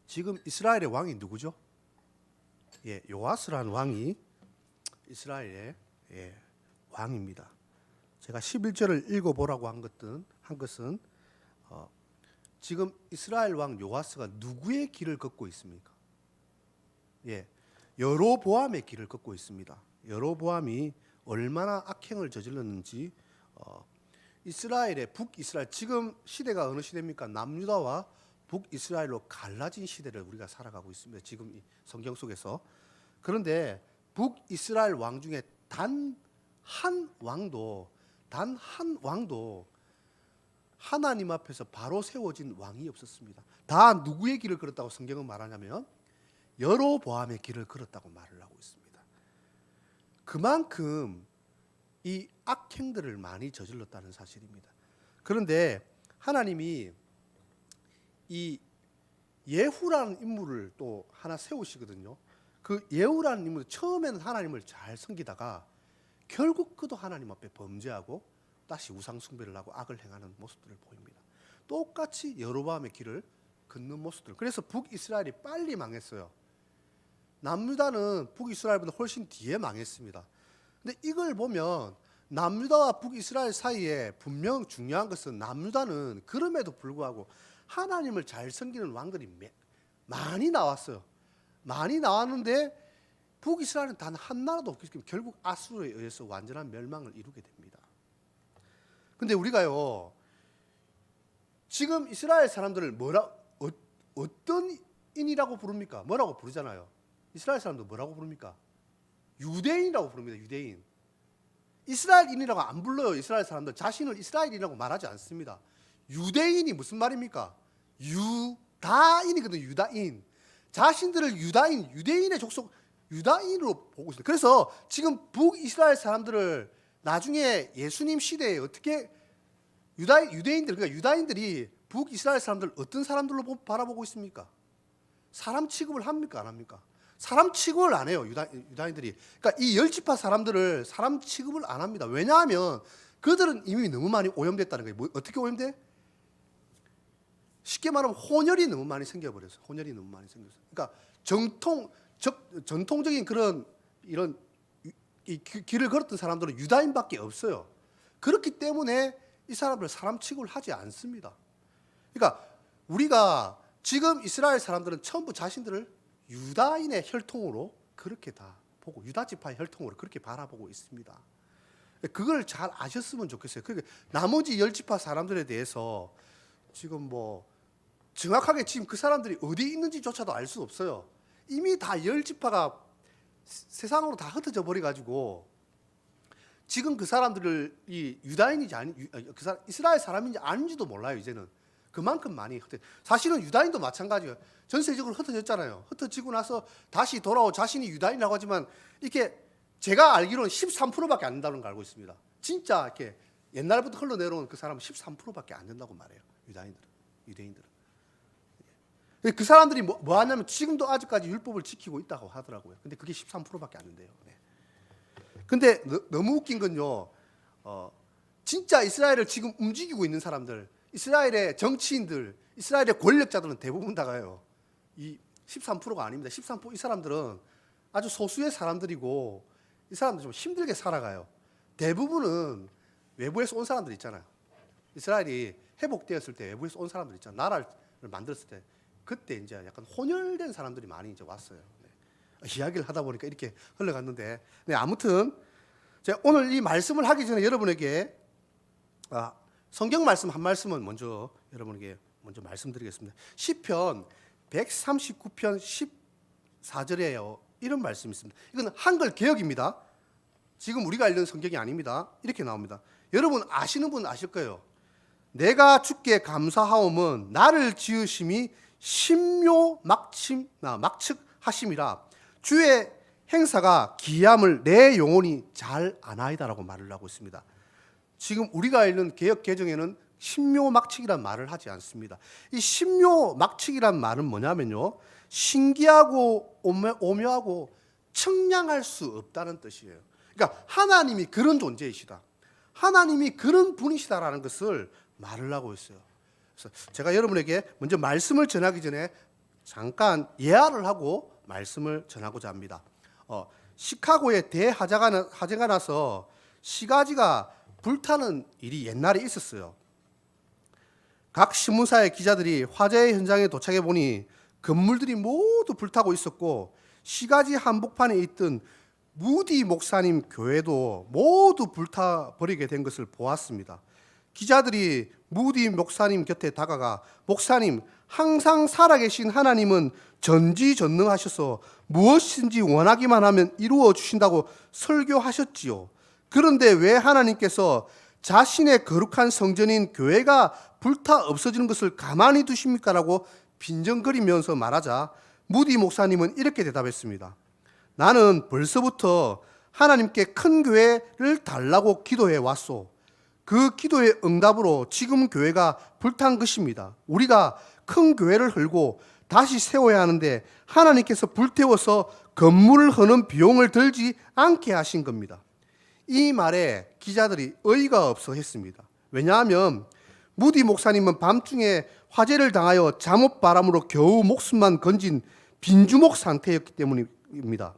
지금 이스라엘의 왕이 누구죠? 요아스라는 왕이 이스라엘의 왕입니다. 제가 11절을 읽어보라고 한 것은 지금 이스라엘 왕 요아스가 누구의 길을 걷고 있습니까? 여로보암의 길을 걷고 있습니다. 여로보암이 얼마나 악행을 저질렀는지 이스라엘의 북이스라엘, 지금 시대가 어느 시대입니까? 남유다와 북이스라엘로 갈라진 시대를 우리가 살아가고 있습니다. 지금 이 성경 속에서. 그런데 북이스라엘 왕 중에 단 한 왕도 하나님 앞에서 바로 세워진 왕이 없었습니다. 다 누구의 길을 걸었다고 성경은 말하냐면 여로보암의 길을 걸었다고 말을 하고 있습니다. 그만큼 이 악행들을 많이 저질렀다는 사실입니다. 그런데 하나님이 이 예후라는 인물을 또 하나 세우시거든요. 그 예후라는 인물은 처음에는 하나님을 잘 섬기다가 결국 그도 하나님 앞에 범죄하고 다시 우상 숭배를 하고 악을 행하는 모습들을 보입니다. 똑같이 여로보암의 길을 걷는 모습들. 그래서 북이스라엘이 빨리 망했어요. 남유다는 북이스라엘보다 훨씬 뒤에 망했습니다. 근데 이걸 보면 남유다와 북이스라엘 사이에 분명 중요한 것은 남유다는 그럼에도 불구하고 하나님을 잘 섬기는 왕들이 많이 나왔어요. 많이 나왔는데 북이스라엘은 단 한 나라도 없기 때문에 결국 아수르에 의해서 완전한 멸망을 이루게 됩니다. 근데 우리가요, 지금 이스라엘 사람들을 어떤 인이라고 부릅니까? 뭐라고 부르잖아요. 이스라엘 사람들 뭐라고 부릅니까? 유대인이라고 부릅니다. 유대인. 이스라엘인이라고 안 불러요. 이스라엘 사람들 자신을 이스라엘인이라고 말하지 않습니다. 유대인이 무슨 말입니까? 유다인이거든요. 유다인. 자신들을 유대인의 족속, 유다인으로 보고 있습니다. 그래서 지금 북이스라엘 사람들을 나중에 예수님 시대에 어떻게 유대인들, 그러니까 유다인들이 북이스라엘 사람들 어떤 사람들로 바라보고 있습니까? 사람 취급을 합니까? 안 합니까? 사람 취급을 안 해요. 유다인들이. 그러니까 이 열지파 사람들을 사람 취급을 안 합니다. 왜냐하면 그들은 이미 너무 많이 오염됐다는 거예요. 어떻게 오염돼? 쉽게 말하면 혼혈이 너무 많이 생겨버렸어요. 혼혈이 너무 많이 생겼어요. 그러니까 전통적인 그런 이런 이 길을 걸었던 사람들은 유다인밖에 없어요. 그렇기 때문에 이 사람들 사람 취급을 하지 않습니다. 그러니까 우리가 지금 이스라엘 사람들은 전부 자신들을 유다인의 혈통으로 그렇게 다 보고 유다 지파의 혈통으로 그렇게 바라보고 있습니다. 그걸 잘 아셨으면 좋겠어요. 그러니까 나머지 열 지파 사람들에 대해서 지금 뭐 정확하게 지금 그 사람들이 어디 있는지조차도 알 수 없어요. 이미 다 열 지파가 세상으로 다 흩어져 버려 가지고 지금 그 사람들이 유다인인지 이스라엘 사람인지 아닌지도 몰라요. 이제는 그만큼 많이 사실은 유다인도 마찬가지예요. 전세적으로 흩어졌잖아요. 흩어지고 나서 다시 돌아오 자신이 유다인이라고 하지만 이렇게 제가 알기로는 13%밖에 안 된다는 걸 알고 있습니다. 진짜 이렇게 옛날부터 흘러내려온 그 사람은 13%밖에 안 된다고 말해요. 유대인들은. 그 사람들이 뭐 하냐면 지금도 아직까지 율법을 지키고 있다고 하더라고요. 근데 그게 13%밖에 안 된대요. 네. 근데 너무 웃긴 건요. 진짜 이스라엘을 지금 움직이고 있는 사람들, 이스라엘의 정치인들, 이스라엘의 권력자들은 대부분 다가요. 이 13%가 아닙니다. 13% 이 사람들은 아주 소수의 사람들이고 이 사람들 좀 힘들게 살아가요. 대부분은 외부에서 온 사람들 있잖아요. 이스라엘이 회복되었을 때 외부에서 온 사람들 있잖아요. 나라를 만들었을 때 그때 이제 약간 혼혈된 사람들이 많이 이제 왔어요. 네. 이야기를 하다 보니까 이렇게 흘러갔는데, 네, 아무튼 제가 오늘 이 말씀을 하기 전에 여러분에게 성경 말씀 한 말씀은 먼저 여러분에게 먼저 말씀드리겠습니다. 시편 139편 14절에요. 이런 말씀이 있습니다. 이건 한글 개역입니다. 지금 우리가 읽는 성경이 아닙니다. 이렇게 나옵니다. 여러분 아시는 분 아실 거예요. 내가 주께 감사하옴은 나를 지으심이 신묘 막측하심이라 주의 행사가 기함을 내 영혼이 잘 아나이다라고 말을 하고 있습니다. 지금 우리가 읽는 개역 개정에는 신묘막측이란 말을 하지 않습니다. 이 신묘막측이란 말은 뭐냐면요, 신기하고 오묘하고 청량할 수 없다는 뜻이에요. 그러니까 하나님이 그런 존재이시다, 하나님이 그런 분이시다라는 것을 말을 하고 있어요. 그래서 제가 여러분에게 먼저 말씀을 전하기 전에 잠깐 예화를 하고 말씀을 전하고자 합니다. 시카고에 대화재가 나서 시가지가 불타는 일이 옛날에 있었어요. 각 신문사의 기자들이 화재 현장에 도착해 보니 건물들이 모두 불타고 있었고 시가지 한복판에 있던 무디 목사님 교회도 모두 불타버리게 된 것을 보았습니다. 기자들이 무디 목사님 곁에 다가가 목사님, 항상 살아계신 하나님은 전지전능하셔서 무엇인지 원하기만 하면 이루어 주신다고 설교하셨지요. 그런데 왜 하나님께서 자신의 거룩한 성전인 교회가 불타 없어지는 것을 가만히 두십니까? 라고 빈정거리면서 말하자 무디 목사님은 이렇게 대답했습니다. 나는 벌써부터 하나님께 큰 교회를 달라고 기도해 왔소. 그 기도의 응답으로 지금 교회가 불탄 것입니다. 우리가 큰 교회를 헐고 다시 세워야 하는데 하나님께서 불태워서 건물을 허는 비용을 들지 않게 하신 겁니다. 이 말에 기자들이 어이가 없어 했습니다. 왜냐하면 무디 목사님은 밤중에 화재를 당하여 잠옷바람으로 겨우 목숨만 건진 빈주목 상태였기 때문입니다.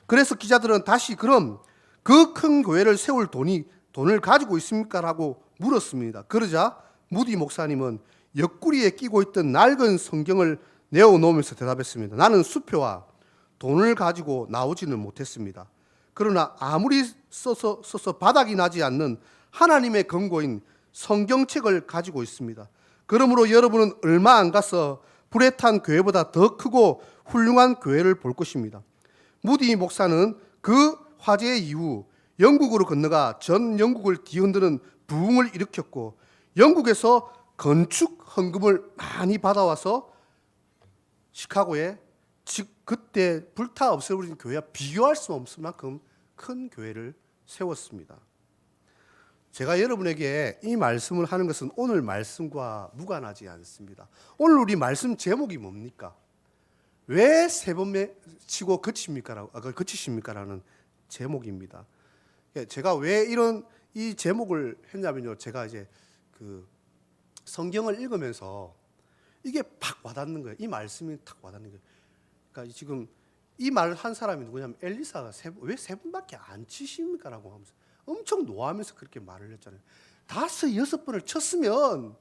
그래서 기자들은 다시 그럼 그 큰 교회를 세울 돈을 가지고 있습니까? 라고 물었습니다. 그러자 무디 목사님은 옆구리에 끼고 있던 낡은 성경을 내어놓으면서 대답했습니다. 나는 수표와 돈을 가지고 나오지는 못했습니다. 그러나 아무리 써서 바닥이 나지 않는 하나님의 권고인 성경책을 가지고 있습니다. 그러므로 여러분은 얼마 안 가서 불에 탄 교회보다 더 크고 훌륭한 교회를 볼 것입니다. 무디 목사는 그 화재 이후 영국으로 건너가 전 영국을 뒤흔드는 부흥을 일으켰고 영국에서 건축 헌금을 많이 받아와서 시카고에 그때 불타 없애버린 교회와 비교할 수 없을 만큼 큰 교회를 세웠습니다. 제가 여러분에게 이 말씀을 하는 것은 오늘 말씀과 무관하지 않습니다. 오늘 우리 말씀 제목이 뭡니까? 왜 세 번 치고 그치십니까? 라는 제목입니다. 제가 왜 이 제목을 했냐면요. 제가 이제 그 성경을 읽으면서 이게 팍 와닿는 거예요. 이 말씀이 탁 와닿는 거예요. 그러니까 지금 이 말을 한 사람이 누구냐면 엘리사가 왜 세 번밖에 안 치십니까? 라고 하면서 엄청 노하면서 그렇게 말을 했잖아요. 5, 6번을 쳤으면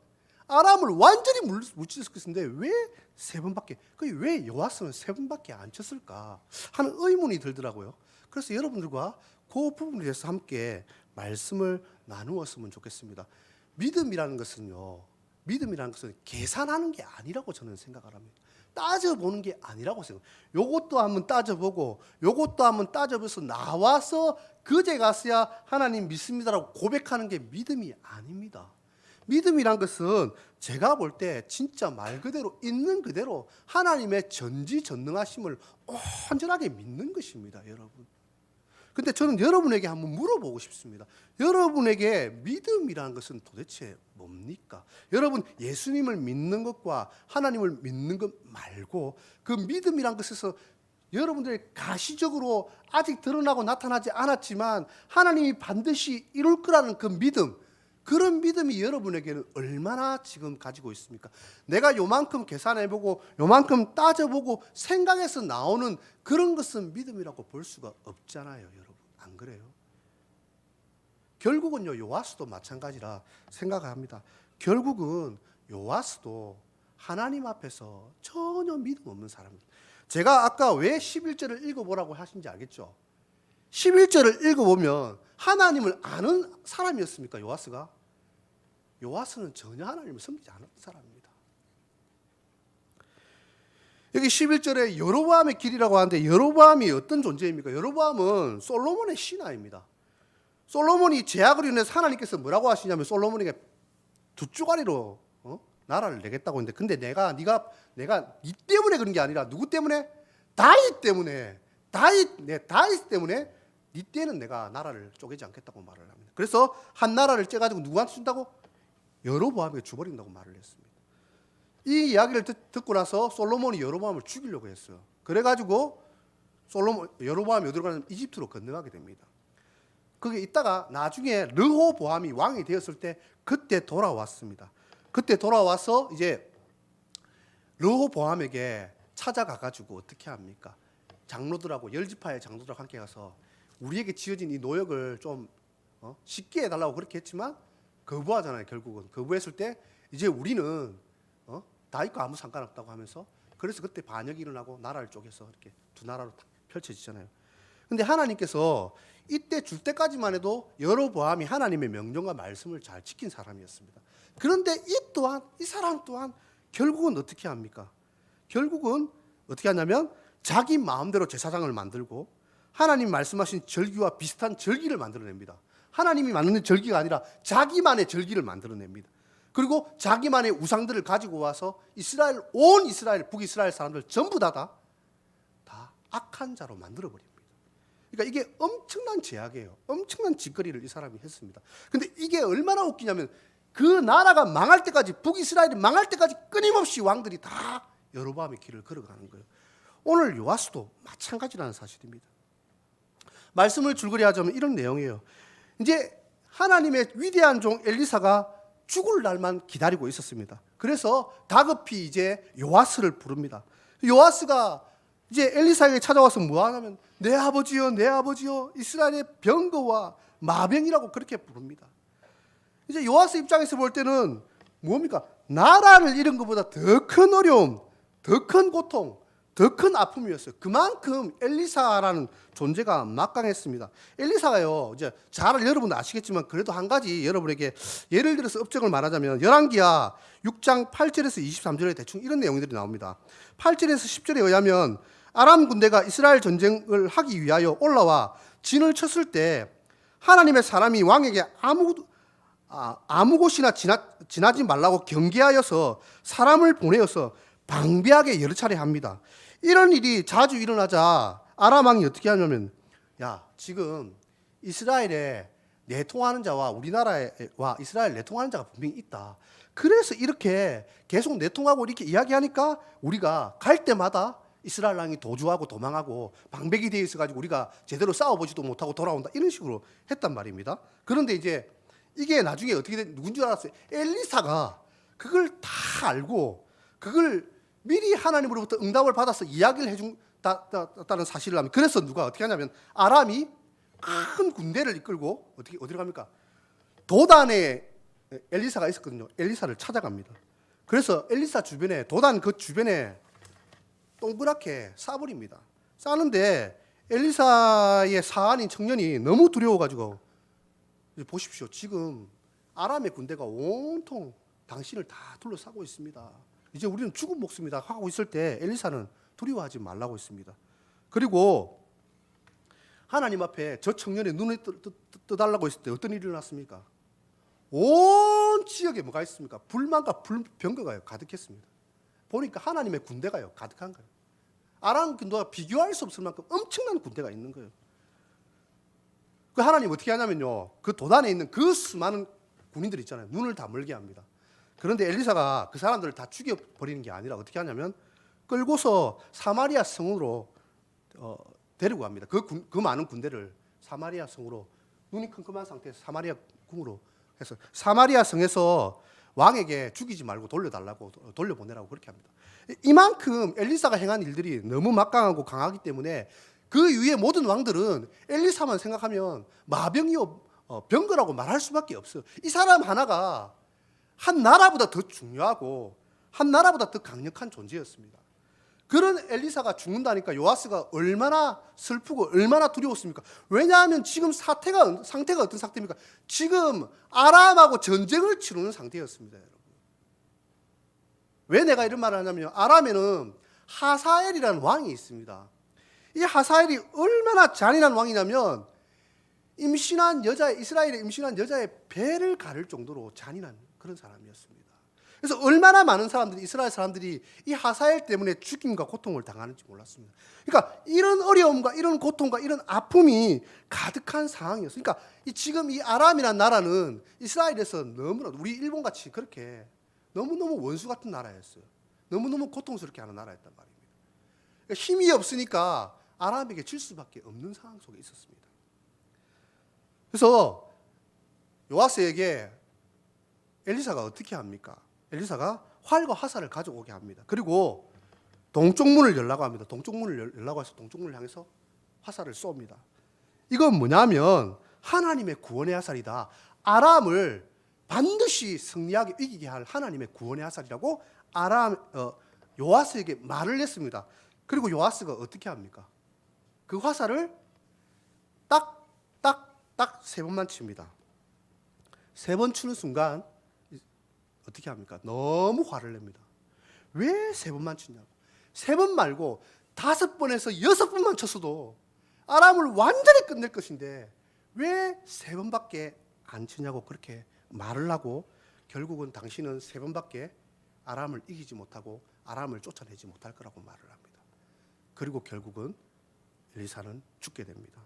아람을 완전히 물리쳤을 것인데 왜 세 번밖에, 왜 여호와스는 세 번밖에 안 쳤을까 하는 의문이 들더라고요. 그래서 여러분들과 그 부분에 대해서 함께 말씀을 나누었으면 좋겠습니다. 믿음이라는 것은 계산하는 게 아니라고 저는 생각을 합니다. 따져보는 게 아니라고 생각해요. 요것도 한번 따져보고 요것도 한번 따져봐서 나와서 그제 가서야 하나님 믿습니다라고 고백하는 게 믿음이 아닙니다. 믿음이란 것은 제가 볼 때 진짜 말 그대로 있는 그대로 하나님의 전지전능하심을 온전하게 믿는 것입니다, 여러분. 근데 저는 여러분에게 한번 물어보고 싶습니다. 여러분에게 믿음이라는 것은 도대체 뭡니까? 여러분 예수님을 믿는 것과 하나님을 믿는 것 말고 그 믿음이란 것에서 여러분들이 가시적으로 아직 드러나고 나타나지 않았지만 하나님이 반드시 이룰 거라는 그 믿음, 그런 믿음이 여러분에게는 얼마나 지금 가지고 있습니까? 내가 요만큼 계산해보고 요만큼 따져보고 생각해서 나오는 그런 것은 믿음이라고 볼 수가 없잖아요, 여러분. 안 그래요? 결국은요, 요아스도 마찬가지라 생각을 합니다. 결국은 요아스도 하나님 앞에서 전혀 믿음 없는 사람입니다. 제가 아까 왜 11절을 읽어보라고 하신지 알겠죠? 11절을 읽어보면 하나님을 아는 사람이었습니까, 요아스가? 요아스는 전혀 하나님을 섬기지 않은 사람입니다. 여기 11절에 여로보암의 길이라고 하는데 여로보암이 어떤 존재입니까? 여로보암은 솔로몬의 신하입니다. 솔로몬이 죄악을 인해서 하나님께서 뭐라고 하시냐면 솔로몬에게 두 쪼가리로 나라를 내겠다고 했는데 근데 내가 네 때문에 그런 게 아니라 누구 때문에? 다윗 때문에 다윗 때문에 네 때는 내가 나라를 쪼개지 않겠다고 말을 합니다. 그래서 한 나라를 째가지고 누구한테 준다고? 여로보암에게 줘버린다고 말을 했습니다. 이 이야기를 듣고 나서 솔로몬이 여로보암을 죽이려고 했어요. 그래가지고 여로보암이 어디로 가냐면 이집트로 건너가게 됩니다. 거기 있다가 나중에 르호보암이 왕이 되었을 때 그때 돌아왔습니다. 그때 돌아와서 이제 르호보암에게 찾아가가지고 어떻게 합니까? 장로들하고 열지파의 장로들하고 함께 가서 우리에게 지어진 이 노역을 좀 쉽게 해달라고 그렇게 했지만 거부하잖아요. 결국은 거부했을 때 이제 우리는 다윗과 아무 상관없다고 하면서, 그래서 그때 반역이 일어나고 나라를 쪼개서 이렇게 두 나라로 딱 펼쳐지잖아요. 근데 하나님께서 이때 줄 때까지만 해도 여로보암이 하나님의 명령과 말씀을 잘 지킨 사람이었습니다. 그런데 이 사람 또한 결국은 어떻게 합니까? 결국은 어떻게 하냐면 자기 마음대로 제사장을 만들고 하나님 말씀하신 절기와 비슷한 절기를 만들어냅니다. 하나님이 만드는 절기가 아니라 자기만의 절기를 만들어냅니다. 그리고 자기만의 우상들을 가지고 와서 온 이스라엘, 북이스라엘 사람들 전부 다 악한 자로 만들어버립니다. 그러니까 이게 엄청난 제약이에요. 엄청난 짓거리를 이 사람이 했습니다. 근데 이게 얼마나 웃기냐면 그 나라가 망할 때까지, 북이스라엘이 망할 때까지 끊임없이 왕들이 다 여로보암의 길을 걸어가는 거예요. 오늘 요아스도 마찬가지라는 사실입니다. 말씀을 줄거리 하자면 이런 내용이에요. 이제 하나님의 위대한 종 엘리사가 죽을 날만 기다리고 있었습니다. 그래서 다급히 이제 요아스를 부릅니다. 요아스가 이제 엘리사에게 찾아와서 뭐 하냐면 내 아버지여, 내 아버지여, 이스라엘의 병거와 마병이라고 그렇게 부릅니다. 이제 요아스 입장에서 볼 때는 뭡니까? 나라를 잃은 것보다 더 큰 어려움, 더 큰 고통, 더 큰 아픔이었어요. 그만큼 엘리사라는 존재가 막강했습니다. 엘리사가요, 이제 잘 여러분도 아시겠지만 그래도 한 가지 여러분에게 예를 들어서 업적을 말하자면 열왕기하 6장 8절에서 23절에 대충 이런 내용들이 나옵니다. 8절에서 10절에 의하면 아람 군대가 이스라엘 전쟁을 하기 위하여 올라와 진을 쳤을 때 하나님의 사람이 왕에게 아무 곳이나 지나지 말라고 경계하여서 사람을 보내어서 방비하게 여러 차례 합니다. 이런 일이 자주 일어나자 아람 왕이 어떻게 하냐면, 야, 지금 이스라엘에 내통하는 자와 우리나라와 이스라엘 내통하는 자가 분명히 있다. 그래서 이렇게 계속 내통하고 이렇게 이야기하니까 우리가 갈 때마다 이스라엘 왕이 도주하고 도망하고 방백이 되어 있어가지고 우리가 제대로 싸워보지도 못하고 돌아온다, 이런 식으로 했단 말입니다. 그런데 이제 이게 나중에 어떻게 누군 줄 알았어요? 엘리사가 그걸 다 알고 그걸 미리 하나님으로부터 응답을 받아서 이야기를 해준다는 사실을 하면, 그래서 누가 어떻게 하냐면 아람이 큰 군대를 이끌고 어디로 갑니까? 도단에 엘리사가 있었거든요. 엘리사를 찾아갑니다. 그래서 엘리사 주변에, 도단 그 주변에 동그랗게 싸버립니다. 싸는데 엘리사의 사안인 청년이 너무 두려워가지고, 보십시오, 지금 아람의 군대가 온통 당신을 다 둘러싸고 있습니다. 이제 우리는 죽은 목숨이다 하고 있을 때 엘리사는 두려워하지 말라고 했습니다. 그리고 하나님 앞에 저 청년의 눈을 떠달라고 했을 때 어떤 일이 일어났습니까? 온 지역에 뭐가 있습니까? 불만과 병거가 가득했습니다. 보니까 하나님의 군대가요 가득한 거예요. 아람 군대와 비교할 수 없을 만큼 엄청난 군대가 있는 거예요. 그 하나님 어떻게 하냐면요, 그 도단에 있는 그 수많은 군인들 있잖아요, 눈을 다 멀게 합니다. 그런데 엘리사가 그 사람들을 다 죽여버리는 게 아니라 어떻게 하냐면 끌고서 사마리아 성으로 데리고 갑니다. 그 많은 군대를 사마리아 성으로, 눈이 컴컴한 상태에서 사마리아 궁으로 해서 사마리아 성에서 왕에게 죽이지 말고 돌려보내라고 그렇게 합니다. 이만큼 엘리사가 행한 일들이 너무 막강하고 강하기 때문에 그 위에 모든 왕들은 엘리사만 생각하면 마병이요 병거라고 말할 수밖에 없어요. 이 사람 하나가 한 나라보다 더 중요하고 한 나라보다 더 강력한 존재였습니다. 그런 엘리사가 죽는다니까 요아스가 얼마나 슬프고 얼마나 두려웠습니까? 왜냐하면 지금 상태가 어떤 상태입니까? 지금 아람하고 전쟁을 치르는 상태였습니다, 여러분. 왜 내가 이런 말을 하냐면요, 아람에는 하사엘이라는 왕이 있습니다. 이 하사엘이 얼마나 잔인한 왕이냐면 이스라엘에 임신한 여자의 배를 가를 정도로 잔인한 그런 사람이었습니다. 그래서 얼마나 많은 사람들이, 이스라엘 사람들이 이 하사엘 때문에 죽임과 고통을 당하는지 몰랐습니다. 그러니까 이런 어려움과 이런 고통과 이런 아픔이 가득한 상황이었어요. 그러니까 지금 이 아람이라는 나라는 이스라엘에서 너무나 우리 일본같이 그렇게 너무너무 원수 같은 나라였어요. 너무너무 고통스럽게 하는 나라였단 말입니다. 그러니까 힘이 없으니까 아람에게 질 수밖에 없는 상황 속에 있었습니다. 그래서 요아스에게 엘리사가 어떻게 합니까? 엘리사가 활과 화살을 가져오게 합니다. 그리고 동쪽 문을 열라고 합니다. 동쪽 문을 열라고 해서 동쪽 문을 향해서 화살을 쏩니다. 이건 뭐냐면 하나님의 구원의 화살이다. 아람을 반드시 승리하게 이기게 할 하나님의 구원의 화살이라고 요아스에게 말을 했습니다. 그리고 요아스가 어떻게 합니까? 그 화살을 딱 세 번만 칩니다. 세 번 치는 순간 어떻게 합니까? 너무 화를 냅니다. 왜 세 번만 치냐고. 세 번 말고 5번에서 6번만 쳤어도 아람을 완전히 끝낼 것인데 왜 세 번밖에 안 치냐고 그렇게 말을 하고 결국은 당신은 세 번밖에 아람을 이기지 못하고 아람을 쫓아내지 못할 거라고 말을 합니다. 그리고 결국은 엘리사는 죽게 됩니다.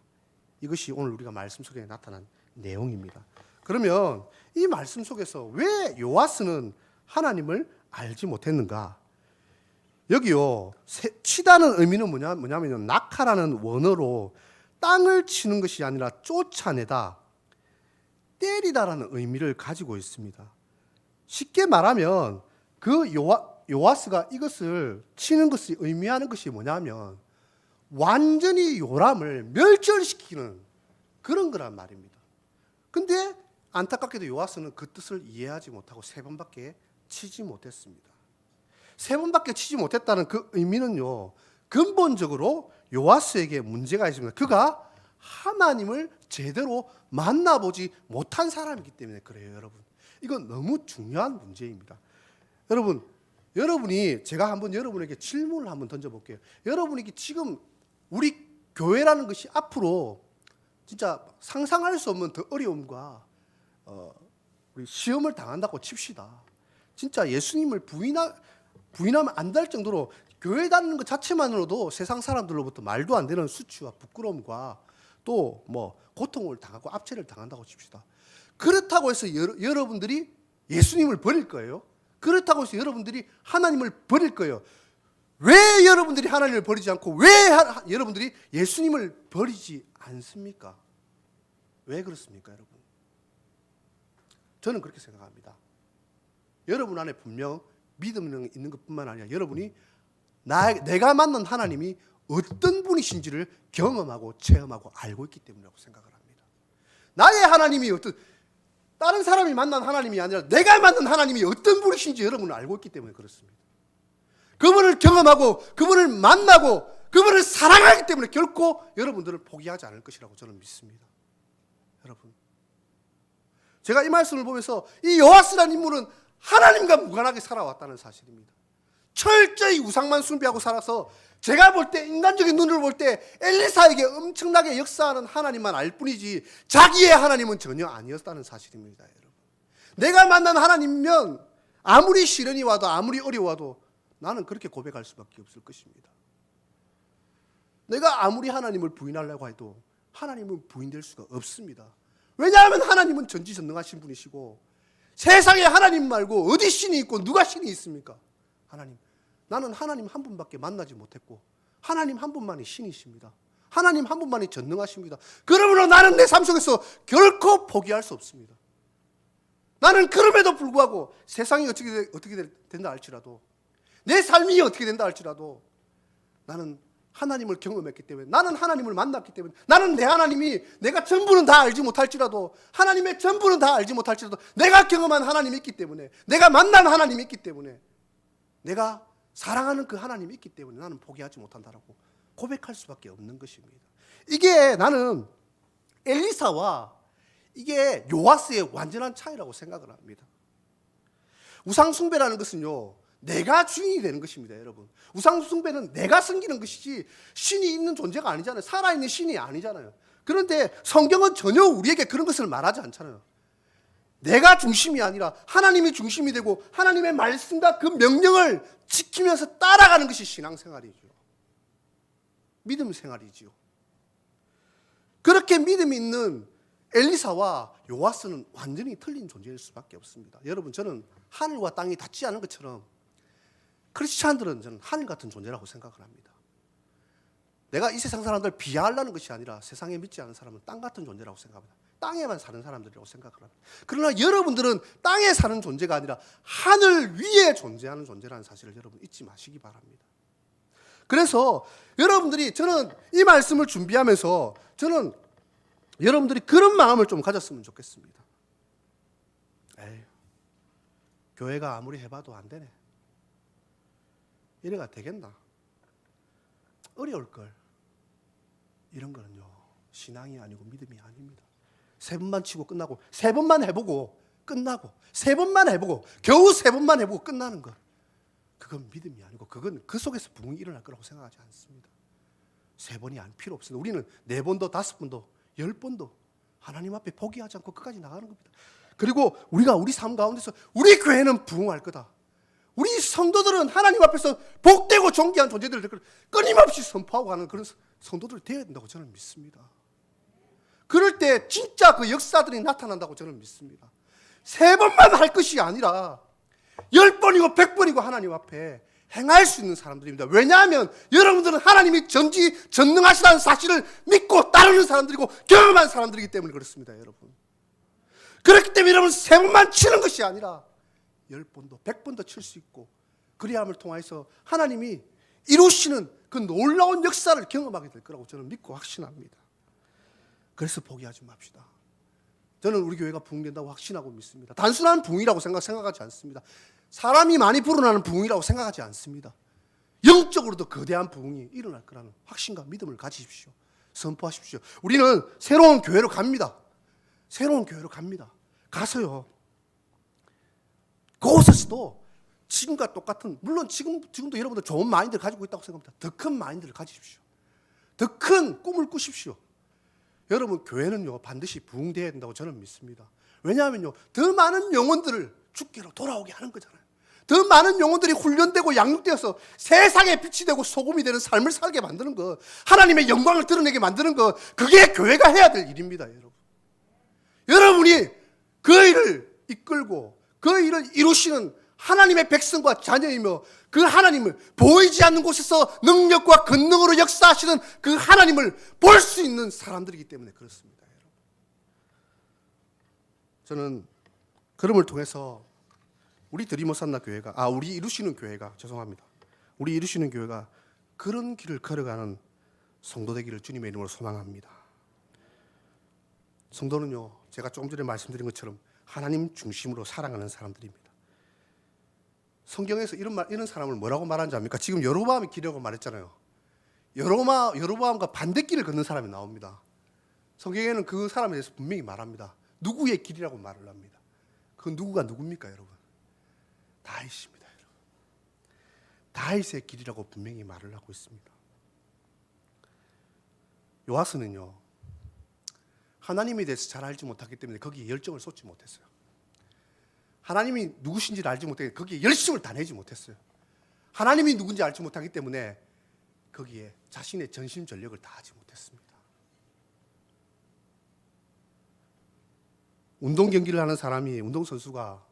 이것이 오늘 우리가 말씀 속에 나타난 내용입니다. 그러면 이 말씀 속에서 왜 요아스는 하나님을 알지 못했는가? 여기요, 치다는 의미는 뭐냐면 낙하라는 원어로 땅을 치는 것이 아니라 쫓아내다, 때리다라는 의미를 가지고 있습니다. 쉽게 말하면 그 요아스가 이것을 치는 것이 의미하는 것이 뭐냐면 완전히 요람을 멸절시키는 그런 거란 말입니다. 근데 안타깝게도 요아스는 그 뜻을 이해하지 못하고 세 번밖에 치지 못했습니다. 세 번밖에 치지 못했다는 그 의미는요, 근본적으로 요아스에게 문제가 있습니다. 그가 하나님을 제대로 만나보지 못한 사람이기 때문에 그래요, 여러분. 이건 너무 중요한 문제입니다. 여러분이 제가 한번 여러분에게 질문을 한번 던져볼게요. 여러분에게 지금 우리 교회라는 것이 앞으로 진짜 상상할 수 없는 더 어려움과 우리 시험을 당한다고 칩시다. 진짜 예수님을 부인하면 안 될 정도로 교회 다니는 것 자체만으로도 세상 사람들로부터 말도 안 되는 수치와 부끄러움과 또 뭐 고통을 당하고 압제를 당한다고 칩시다. 그렇다고 해서 여러분들이 예수님을 버릴 거예요? 그렇다고 해서 여러분들이 하나님을 버릴 거예요? 왜 여러분들이 하나님을 버리지 않고 왜 여러분들이 예수님을 버리지 않습니까? 왜 그렇습니까, 여러분? 저는 그렇게 생각합니다. 여러분 안에 분명 믿음이 있는 것뿐만 아니라 여러분이 내가 만난 하나님이 어떤 분이신지를 경험하고 체험하고 알고 있기 때문이라고 생각을 합니다. 나의 하나님이 다른 사람이 만난 하나님이 아니라 내가 만난 하나님이 어떤 분이신지 여러분은 알고 있기 때문에 그렇습니다. 그분을 경험하고 그분을 만나고 그분을 사랑하기 때문에 결코 여러분들을 포기하지 않을 것이라고 저는 믿습니다. 여러분, 제가 이 말씀을 보면서 이 요아스라는 인물은 하나님과 무관하게 살아왔다는 사실입니다. 철저히 우상만 숭배하고 살아서 제가 볼 때, 인간적인 눈으로 볼 때 엘리사에게 엄청나게 역사하는 하나님만 알 뿐이지 자기의 하나님은 전혀 아니었다는 사실입니다, 여러분. 내가 만난 하나님이면 아무리 시련이 와도 아무리 어려워도 나는 그렇게 고백할 수밖에 없을 것입니다. 내가 아무리 하나님을 부인하려고 해도 하나님은 부인될 수가 없습니다. 왜냐하면 하나님은 전지전능하신 분이시고 세상에 하나님 말고 어디 신이 있고 누가 신이 있습니까? 하나님. 나는 하나님 한 분밖에 만나지 못했고 하나님 한 분만이 신이십니다. 하나님 한 분만이 전능하십니다. 그러므로 나는 내 삶 속에서 결코 포기할 수 없습니다. 나는 그럼에도 불구하고 세상이 어떻게 된다 할지라도 내 삶이 어떻게 된다 할지라도 나는 하나님을 경험했기 때문에 나는 하나님을 만났기 때문에 나는 내 하나님이 내가 전부는 다 알지 못할지라도 하나님의 전부는 다 알지 못할지라도 내가 경험한 하나님이 있기 때문에 내가 만난 하나님이 있기 때문에 내가 사랑하는 그 하나님이 있기 때문에 나는 포기하지 못한다라고 고백할 수밖에 없는 것입니다. 이게 나는 엘리사와 이게 요아스의 완전한 차이라고 생각을 합니다. 우상숭배라는 것은요, 내가 주인이 되는 것입니다, 여러분. 우상숭배는 내가 섬기는 것이지 신이 있는 존재가 아니잖아요. 살아있는 신이 아니잖아요. 그런데 성경은 전혀 우리에게 그런 것을 말하지 않잖아요. 내가 중심이 아니라 하나님이 중심이 되고 하나님의 말씀과 그 명령을 지키면서 따라가는 것이 신앙생활이죠. 믿음 생활이지요. 그렇게 믿음이 있는 엘리사와 요아스는 완전히 틀린 존재일 수밖에 없습니다. 여러분, 저는 하늘과 땅이 닿지 않은 것처럼 크리스찬들은 저는 하늘 같은 존재라고 생각을 합니다. 내가 이 세상 사람들 비하하려는 것이 아니라 세상에 믿지 않는 사람은 땅 같은 존재라고 생각합니다. 땅에만 사는 사람들이라고 생각을 합니다. 그러나 여러분들은 땅에 사는 존재가 아니라 하늘 위에 존재하는 존재라는 사실을 여러분 잊지 마시기 바랍니다. 그래서 여러분들이, 저는 이 말씀을 준비하면서 저는 여러분들이 그런 마음을 좀 가졌으면 좋겠습니다. 에이, 교회가 아무리 해봐도 안 되네. 이래가 되겠나? 어려울 걸. 이런 거는요, 신앙이 아니고 믿음이 아닙니다. 3번만 치고 끝나고, 3번만 해보고 끝나고, 3번만 해보고, 겨우 3번만 해보고 끝나는 것, 그건 믿음이 아니고, 그건 그 속에서 부흥이 일어날 거라고 생각하지 않습니다. 3번이 안 필요 없습니다. 우리는 4번도 5번도 10번도 하나님 앞에 포기하지 않고 끝까지 나가는 겁니다. 그리고 우리가 우리 삶 가운데서 우리 교회는 부흥할 거다, 우리 성도들은 하나님 앞에서 복되고 존귀한 존재들을 끊임없이 선포하고 가는 그런 성도들이 되어야 된다고 저는 믿습니다. 그럴 때 진짜 그 역사들이 나타난다고 저는 믿습니다. 3번만 할 것이 아니라 10번이고 100번이고 하나님 앞에 행할 수 있는 사람들입니다. 왜냐하면 여러분들은 하나님이 전능하시다는 사실을 믿고 따르는 사람들이고 경험한 사람들이기 때문에 그렇습니다, 여러분. 그렇기 때문에 여러분 3번만 치는 것이 아니라 10번도 100번도 칠 수 있고, 그리함을 통해서 하나님이 이루시는 그 놀라운 역사를 경험하게 될 거라고 저는 믿고 확신합니다. 그래서 포기하지 맙시다. 저는 우리 교회가 부흥된다고 확신하고 믿습니다. 단순한 부흥이라고 생각하지 않습니다. 사람이 많이 불어나는 부흥이라고 생각하지 않습니다. 영적으로도 거대한 부흥이 일어날 거라는 확신과 믿음을 가지십시오. 선포하십시오. 우리는 새로운 교회로 갑니다. 새로운 교회로 갑니다. 가서요, 그곳에서도 지금과 똑같은, 물론 지금도 여러분들 좋은 마인드를 가지고 있다고 생각합니다. 더 큰 마인드를 가지십시오. 더 큰 꿈을 꾸십시오. 여러분, 교회는요 반드시 부흥되어야 된다고 저는 믿습니다. 왜냐하면요, 더 많은 영혼들을 주께로 돌아오게 하는 거잖아요. 더 많은 영혼들이 훈련되고 양육되어서 세상에 빛이 되고 소금이 되는 삶을 살게 만드는 것, 하나님의 영광을 드러내게 만드는 것, 그게 교회가 해야 될 일입니다, 여러분. 여러분이 그 일을 이끌고 그 일을 이루시는 하나님의 백성과 자녀이며, 그 하나님을 보이지 않는 곳에서 능력과 권능으로 역사하시는 그 하나님을 볼 수 있는 사람들이기 때문에 그렇습니다, 여러분. 저는 그럼을 통해서 우리 드리모산나 교회가, 우리 이루시는 교회가, 우리 이루시는 교회가 그런 길을 걸어가는 성도 되기를 주님의 이름으로 소망합니다. 성도는요, 제가 조금 전에 말씀드린 것처럼 하나님 중심으로 살아가는 사람들입니다. 성경에서 이런 사람을 뭐라고 말하는지 압니까? 지금 여로보암의 길이라고 말했잖아요. 여로보암과 반대길을 걷는 사람이 나옵니다. 성경에는 그 사람에 대해서 분명히 말합니다. 누구의 길이라고 말을 합니다. 그 누구가 누굽니까, 여러분? 다윗입니다, 여러분. 다윗의 길이라고 분명히 말을 하고 있습니다. 요아스는요, 하나님에 대해서 잘 알지 못하기 때문에 거기에 열정을 쏟지 못했어요. 하나님이 누구신지를 알지 못하기 때문에 거기에 열심을 다 내지 못했어요. 하나님이 누군지 알지 못하기 때문에 거기에 자신의 전심전력을 다하지 못했습니다. 운동 경기를 하는 사람이, 운동선수가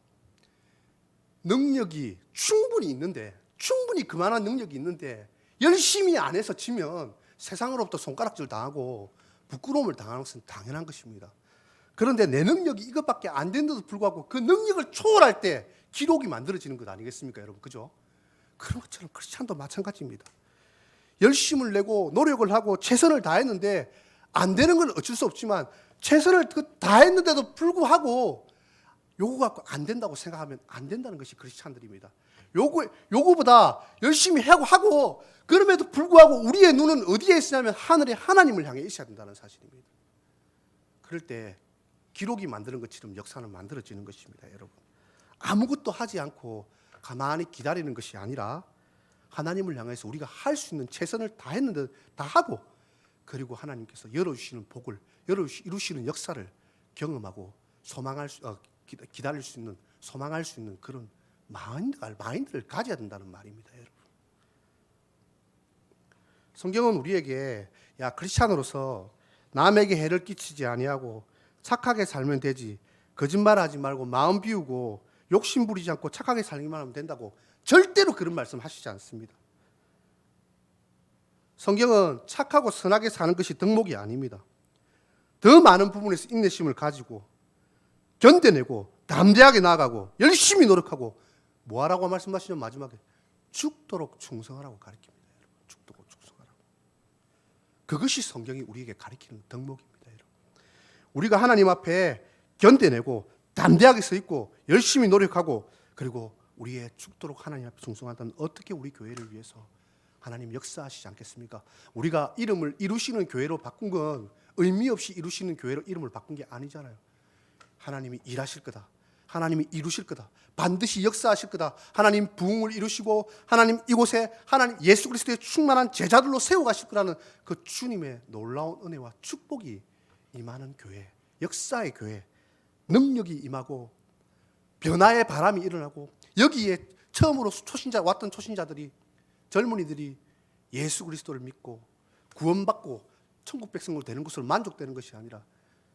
능력이 충분히 있는데, 충분히 그만한 능력이 있는데 열심히 안 해서 지면 세상으로부터 손가락질 당하고 부끄러움을 당하는 것은 당연한 것입니다. 그런데 내 능력이 이것밖에 안 된데도 불구하고 그 능력을 초월할 때 기록이 만들어지는 것 아니겠습니까, 여러분? 그죠? 그런 것처럼 크리스찬도 마찬가지입니다. 열심을 내고 노력을 하고 최선을 다했는데 안 되는 건 어쩔 수 없지만, 최선을 다했는데도 불구하고 요거 갖고 안 된다고 생각하면 안 된다는 것이 크리스찬들입니다. 요거보다 열심히 하고 그럼에도 불구하고 우리의 눈은 어디에 있으냐면 하늘에 하나님을 향해 있어야 된다는 사실입니다. 그럴 때 기록이 만드는 것처럼 역사는 만들어지는 것입니다, 여러분. 아무것도 하지 않고 가만히 기다리는 것이 아니라 하나님을 향해서 우리가 할 수 있는 최선을 다했는데 다 하고, 그리고 하나님께서 열어주시는 복을, 이루시는 역사를 경험하고 기다릴 수 있는, 소망할 수 있는 그런 마인드를 가져야 된다는 말입니다, 여러분. 성경은 우리에게 크리스찬으로서 남에게 해를 끼치지 아니하고 착하게 살면 되지, 거짓말하지 말고 마음 비우고 욕심 부리지 않고 착하게 살기만 하면 된다고 절대로 그런 말씀 하시지 않습니다. 성경은 착하고 선하게 사는 것이 덕목이 아닙니다. 더 많은 부분에서 인내심을 가지고 견뎌내고 담대하게 나아가고 열심히 노력하고 뭐하라고 말씀하시냐면 마지막에 죽도록 충성하라고 가르칩니다, 여러분. 죽도록 충성하라고. 그것이 성경이 우리에게 가리키는 덕목입니다. 여러분. 우리가 하나님 앞에 견뎌내고 담대하게 서 있고 열심히 노력하고 그리고 우리의 죽도록 하나님 앞에 충성한다면 어떻게 우리 교회를 위해서 하나님 역사하시지 않겠습니까? 우리가 이름을 이루시는 교회로 바꾼 건 의미 없이 이루시는 교회로 이름을 바꾼 게 아니잖아요. 하나님이 일하실 거다. 하나님이 이루실 거다. 반드시 역사하실 거다. 하나님 부흥을 이루시고 하나님 이곳에 하나님 예수 그리스도의 충만한 제자들로 세워가실 거라는 그 주님의 놀라운 은혜와 축복이 임하는 교회, 역사의 교회, 능력이 임하고 변화의 바람이 일어나고 여기에 처음으로 왔던 초신자들이 젊은이들이 예수 그리스도를 믿고 구원받고 천국 백성으로 되는 것으로 만족되는 것이 아니라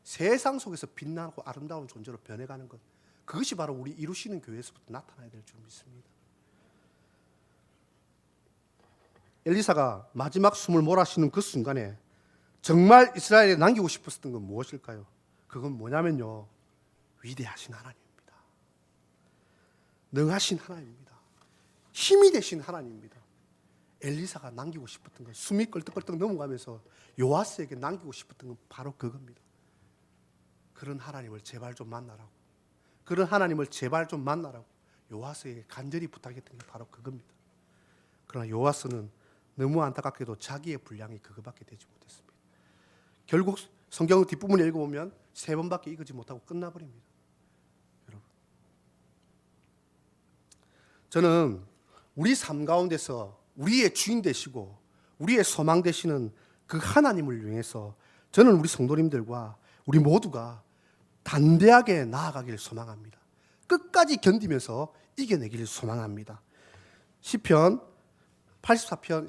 세상 속에서 빛나고 아름다운 존재로 변해가는 것, 그것이 바로 우리 이루시는 교회에서부터 나타나야 될 줄 믿습니다. 엘리사가 마지막 숨을 몰아쉬는 그 순간에 정말 이스라엘에 남기고 싶었던 건 무엇일까요? 그건 뭐냐면요, 위대하신 하나님입니다. 능하신 하나님입니다. 힘이 되신 하나님입니다. 엘리사가 남기고 싶었던 건, 숨이 껄떡껄떡 넘어가면서 요아스에게 남기고 싶었던 건 바로 그겁니다. 그런 하나님을 제발 좀 만나라고, 그런 하나님을 제발 좀 만나라고 요아스에게 간절히 부탁했던 게 바로 그겁니다. 그러나 요아스는 너무 안타깝게도 자기의 분량이 그거밖에 되지 못했습니다. 결국 성경 뒷부분에 읽어보면 3번밖에 읽지 못하고 끝나버립니다. 여러분, 저는 우리 삶 가운데서 우리의 주인 되시고 우리의 소망 되시는 그 하나님을 위해서 저는 우리 성도님들과 우리 모두가 담대하게 나아가기를 소망합니다. 끝까지 견디면서 이겨내기를 소망합니다. 시편 84편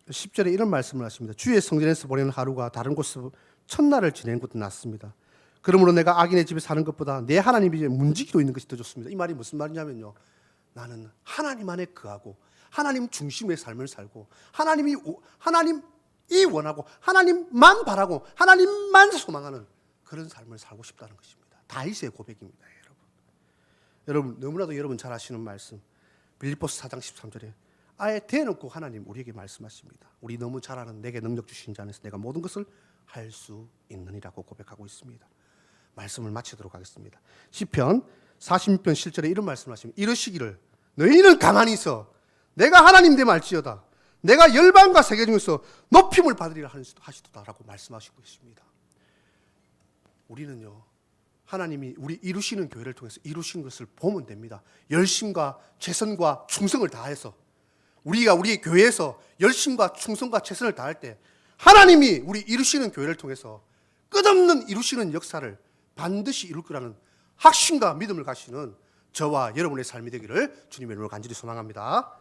10절에 이런 말씀을 하십니다. 주의 성전에서 보내는 하루가 다른 곳에서 첫날을 지내는 것도 낫습니다. 그러므로 내가 악인의 집에 사는 것보다 내 하나님이 문지기로 있는 것이 더 좋습니다. 이 말이 무슨 말이냐면요, 나는 하나님 안에 거하고 하나님 중심의 삶을 살고 하나님이 원하고 하나님만 바라고 하나님만 소망하는 그런 삶을 살고 싶다는 것입니다. 다윗의 고백입니다. 여러분 너무나도 여러분 잘 아시는 말씀, 빌립보서 4장 13절에 아예 대놓고 하나님 우리에게 말씀하십니다. 우리 너무 잘 아는 내게 능력 주신 자 안에서 내가 모든 것을 할 수 있느니라고 고백하고 있습니다. 말씀을 마치도록 하겠습니다. 시편 46편 7절에 이런 말씀을 하십니다. 이르시기를 너희는 가만히 있어 내가 하나님 됨 알지어다. 내가 열방과 세계 중에서 높임을 받으리라 하시도다라고 말씀하시고 있습니다. 우리는요, 하나님이 우리 이루시는 교회를 통해서 이루신 것을 보면 됩니다. 열심과 최선과 충성을 다해서 우리가 우리의 교회에서 열심과 충성과 최선을 다할 때 하나님이 우리 이루시는 교회를 통해서 끝없는 이루시는 역사를 반드시 이룰 거라는 확신과 믿음을 가지는 저와 여러분의 삶이 되기를 주님의 이름으로 간절히 소망합니다.